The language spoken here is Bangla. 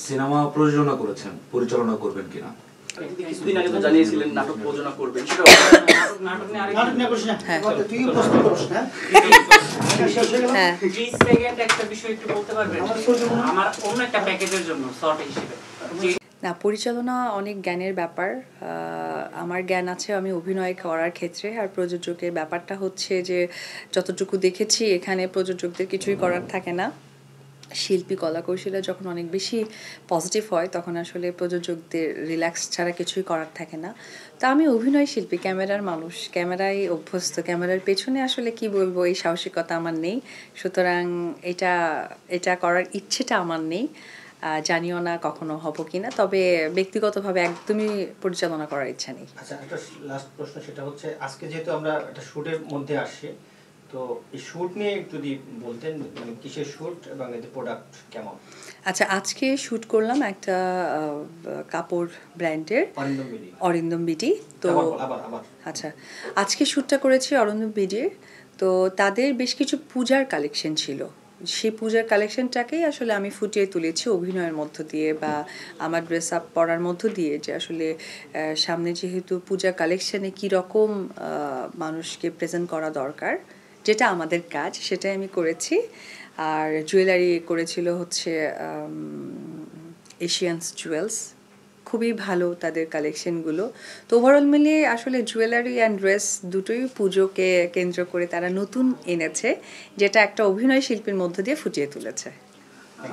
সিনেমা প্রযোজনা করেছেন, পরিচালনা করবেন কিনা? কিছুদিন আগে তো জানিয়েছিলেন নাটক প্রযোজনা করবেন, সেটা নাটক নিয়ে তুই প্রশ্ন করিস না। 30 সেকেন্ড একটা বিষয় একটু বলতে পারবেন আমার অন্য একটা প্যাকেজের জন্য শর্ট হিসেবে? না, পরিচালনা অনেক জ্ঞানের ব্যাপার। আমার জ্ঞান আছে আমি অভিনয় করার ক্ষেত্রে, আর প্রযোজকের ব্যাপারটা হচ্ছে যে যতটুকু দেখেছি এখানে প্রযোজকদের কিছুই করার থাকে না। শিল্পী কলাকৌশলীরা যখন অনেক বেশি পজিটিভ হয় তখন আসলে প্রযোজকদের রিল্যাক্স ছাড়া কিছুই করার থাকে না। তা আমি অভিনয় শিল্পী, ক্যামেরার মানুষ, ক্যামেরায় অভ্যস্ত, ক্যামেরার পেছনে আসলে কি বলবো এই সাহসিকতা আমার নেই। সুতরাং এটা করার ইচ্ছেটা আমার নেই, জানিও না কখনো হব কিনা, তবে ব্যক্তিগতভাবে একদমই পরিচালনা করার ইচ্ছা নেই। আচ্ছা, একটা লাস্ট প্রশ্ন, সেটা হচ্ছে আজকে যেহেতু আমরা একটা শুটের মধ্যে আসছি, তো এই শুট নিয়ে যদি বলতেন, মানে কিসের শুট এবং এর প্রোডাক্ট কেমন? আচ্ছা, আজকে শুট করলাম একটা কাপড় ব্র্যান্ডের, অরিন্দম বিডি। তো আচ্ছা, আজকে শ্যুটটা করেছি অরিন্দম বিডির। তো তাদের বেশ কিছু পূজার কালেকশন ছিল, সেই পূজার কালেকশনটাকেই আসলে আমি ফুটিয়ে তুলেছি অভিনয়ের মধ্য দিয়ে বা আমার ড্রেস আপ পরার মধ্য দিয়ে, যে আসলে সামনে যেহেতু পূজা কালেকশনে কীরকম মানুষকে প্রেজেন্ট করা দরকার, যেটা আমাদের কাজ সেটাই আমি করেছি। আর জুয়েলারি করেছিল হচ্ছে এশিয়ানস জুয়েলস, খুবই ভালো তাদের কালেকশনগুলো। তো ওভারঅল মিলিয়ে আসলে জুয়েলারি অ্যান্ড ড্রেস দুটোই পুজোকে কেন্দ্র করে তারা নতুন এনেছে, যেটা একটা অভিনয় শিল্পীর মধ্য দিয়ে ফুটিয়ে তুলেছে।